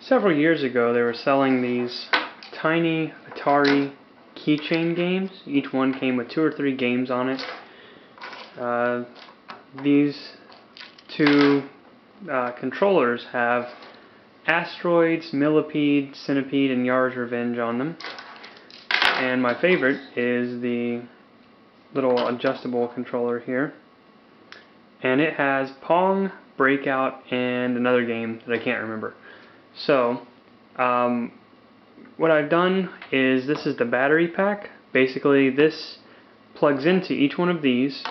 Several years ago, they were selling these Tiny Atari keychain games. Each one came with 2 or 3 games on it. These two controllers have Asteroids, Millipede, Centipede, and Yar's Revenge on them. And my favorite is the little adjustable controller here. And it has Pong, Breakout, and another game that I can't remember. So, what I've done is, this is the battery pack. Basically, this plugs into each one of these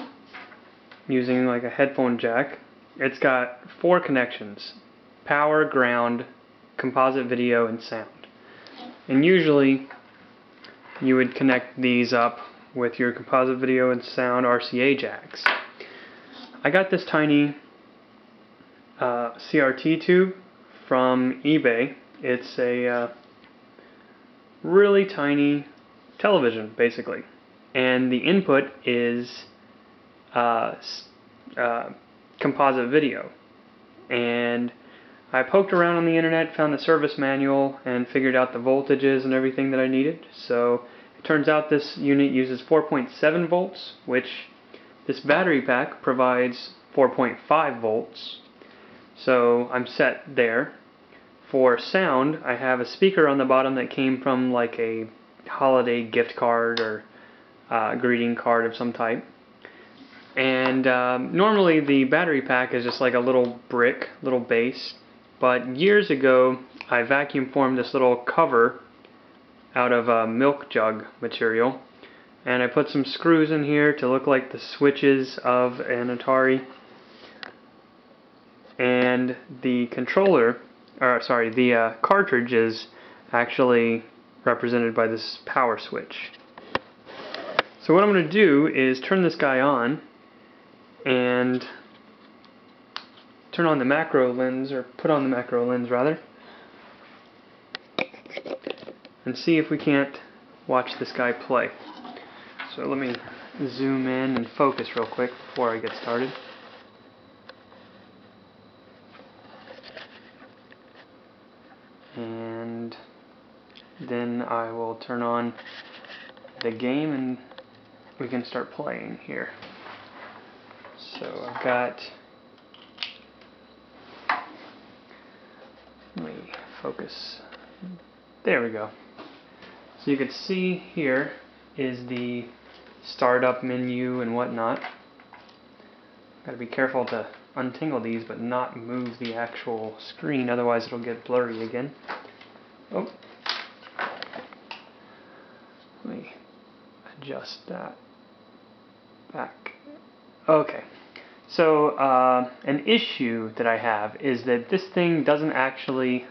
using like a headphone jack. It's got 4 connections: power, ground, composite video, and sound. And usually you would connect these up with your composite video and sound RCA jacks. I got this tiny CRT tube from eBay. It's a really tiny television, basically, and the input is composite video. And I poked around on the internet, found the service manual, and figured out the voltages and everything that I needed. So it turns out this unit uses 4.7 volts, which this battery pack provides 4.5 volts. So I'm set there. For sound, I have a speaker on the bottom that came from like a holiday gift card or greeting card of some type. And normally the battery pack is just like a little brick, little base. But years ago, I vacuum formed this little cover out of milk jug material. And I put some screws in here to look like the switches of an Atari. And the controller, the cartridge is actually represented by this power switch. So what I'm going to do is turn this guy on and turn on the macro lens, or put on the macro lens rather, and see if we can't watch this guy play. So let me zoom in and focus real quick before I get started. And then I will turn on the game and we can start playing here. So I've got, let me focus, there we go. So you can see here is the startup menu and whatnot. Gotta be careful to untangle these but not move the actual screen, otherwise it'll get blurry again. Oh, let me adjust that back. Okay, so an issue that I have is that this thing doesn't actually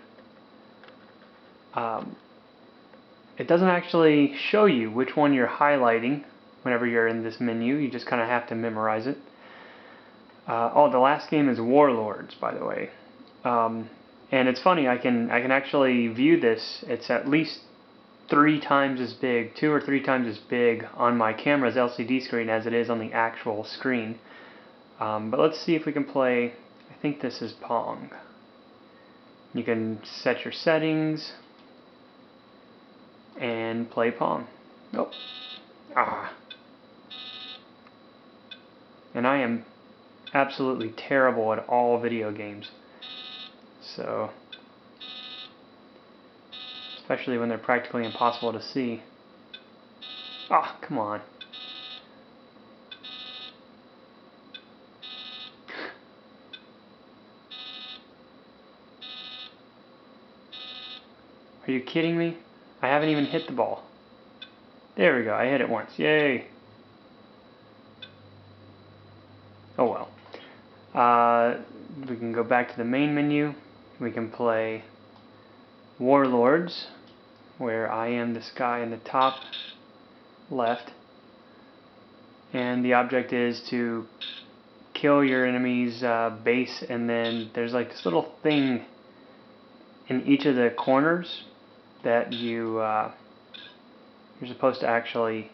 show you which one you're highlighting whenever you're in this menu. You just kind of have to memorize it. Oh, the last game is Warlords, by the way. And it's funny, I can actually view this. It's at least 3 times as big, 2 or 3 times as big on my camera's LCD screen as it is on the actual screen. But let's see if we can play. I think this is Pong. You can set your settings and play Pong. Nope. And I am absolutely terrible at all video games. So, especially when they're practically impossible to see. Come on. Are you kidding me? I haven't even hit the ball. There we go, I hit it once. Yay! Oh well. We can go back to the main menu. We can play Warlords, where I am this guy in the top left. And the object is to kill your enemy's base, and then there's like this little thing in each of the corners that you're supposed to actually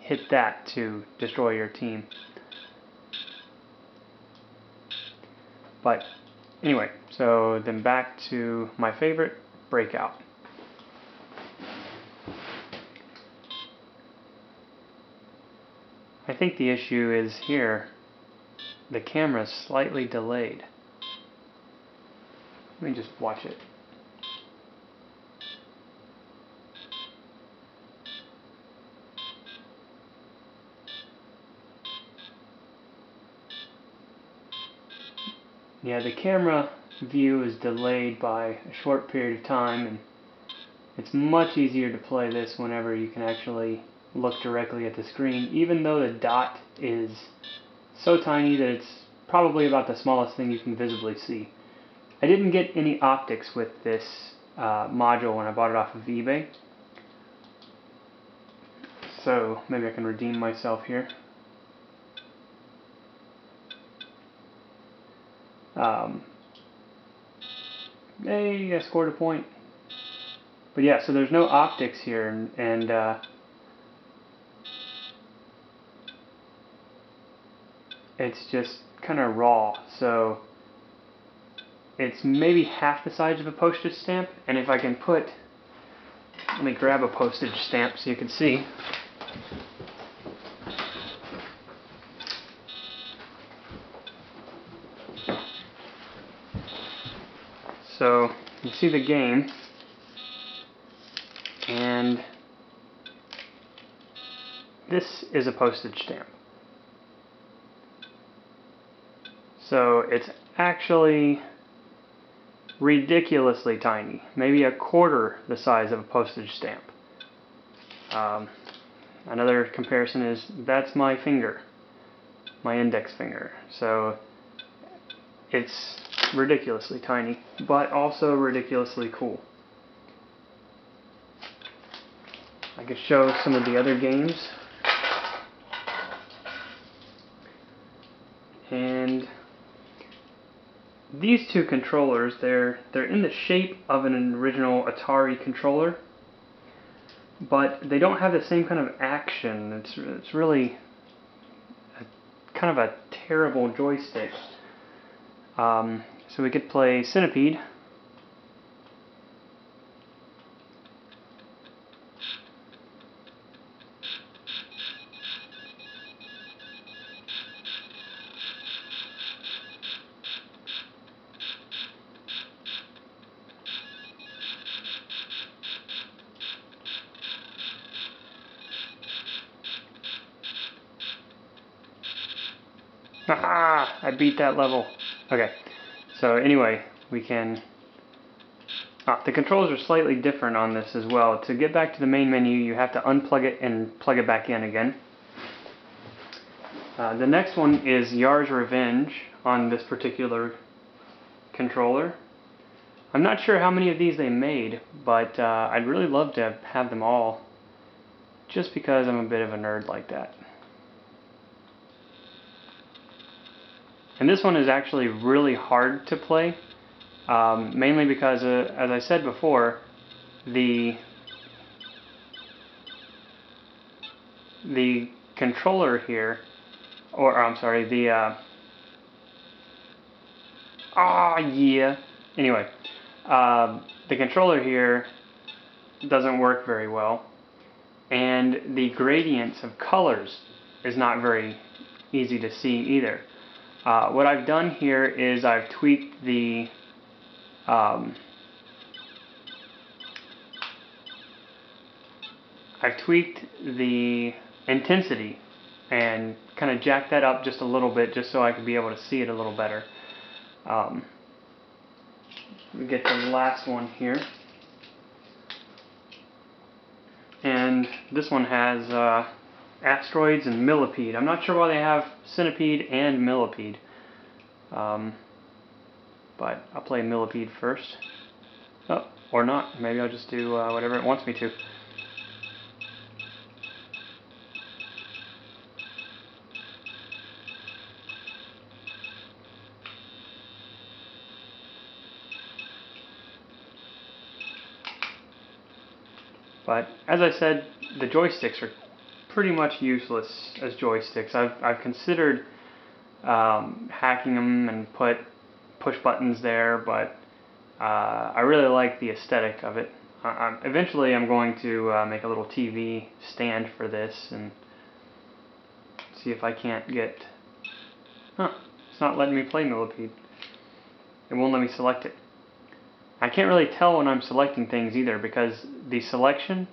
hit that to destroy your team. But anyway, so then back to my favorite, break out. I think the issue is here. The camera's slightly delayed. Let me just watch it. Yeah, the camera view is delayed by a short period of time, and it's much easier to play this whenever you can actually look directly at the screen, even though the dot is so tiny that it's probably about the smallest thing you can visibly see. I didn't get any optics with this module when I bought it off of eBay, so maybe I can redeem myself here. Hey, I scored a point. But yeah, so there's no optics here, and it's just kind of raw. So it's maybe half the size of a postage stamp, and if I can put, let me grab a postage stamp so you can see. So you see the game, and this is a postage stamp. So it's actually ridiculously tiny, maybe a quarter the size of a postage stamp. Another comparison is that's my finger, my index finger. So it's ridiculously tiny, but also ridiculously cool. I could show some of the other games. And these two controllers, they're in the shape of an original Atari controller, but they don't have the same kind of action. It's really kind of a terrible joystick. So we could play Centipede. Haha! I beat that level. Okay, so anyway, we can... the controls are slightly different on this as well. To get back to the main menu, you have to unplug it and plug it back in again. The next one is Yar's Revenge on this particular controller. I'm not sure how many of these they made, but I'd really love to have them all, just because I'm a bit of a nerd like that. And this one is actually really hard to play, mainly because, as I said before, the controller here, or I'm sorry, anyway, the controller here doesn't work very well, and the gradients of colors is not very easy to see either. What I've done here is I've tweaked the intensity and kind of jacked that up just a little bit, just so I can be able to see it a little better. We get the last one here, and this one has asteroids and millipede. I'm not sure why they have centipede and millipede, but I'll play millipede first. Oh, or not. Maybe I'll just do whatever it wants me to. But as I said, the joysticks are pretty much useless as joysticks. I've considered hacking them and put push buttons there, but I really like the aesthetic of it. Eventually I'm going to make a little TV stand for this and see if I can't get... It's not letting me play Millipede. It won't let me select it. I can't really tell when I'm selecting things either, because the selection,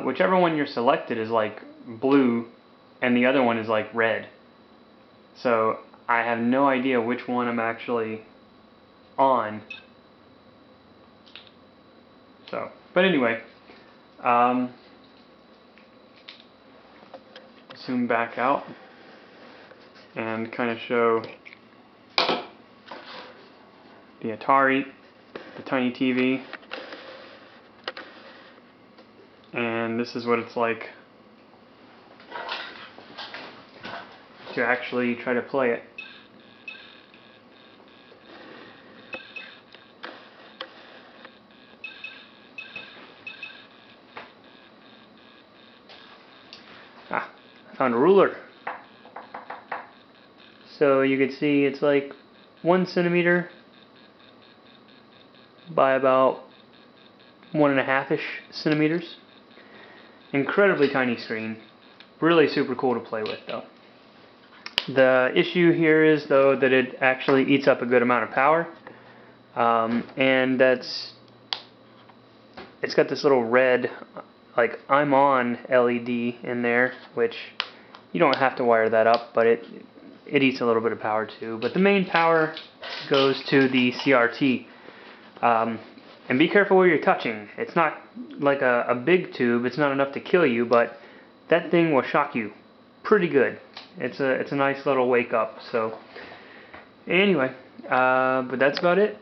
whichever one you're selected is like blue and the other one is like red. So I have no idea which one I'm actually on. So, but anyway, zoom back out and kind of show the Atari, the Tiny TV, and this is what it's like to actually try to play it. I found a ruler. So you can see it's like 1 centimeter by about 1.5-ish centimeters. Incredibly tiny screen. Really super cool to play with though. The issue here is though that it actually eats up a good amount of power. And it's got this little red, like I'm on LED in there, which you don't have to wire that up, but it eats a little bit of power too. But the main power goes to the CRT. And be careful where you're touching. It's not like a big tube, it's not enough to kill you, but that thing will shock you pretty good. It's a nice little wake up. So anyway, but that's about it.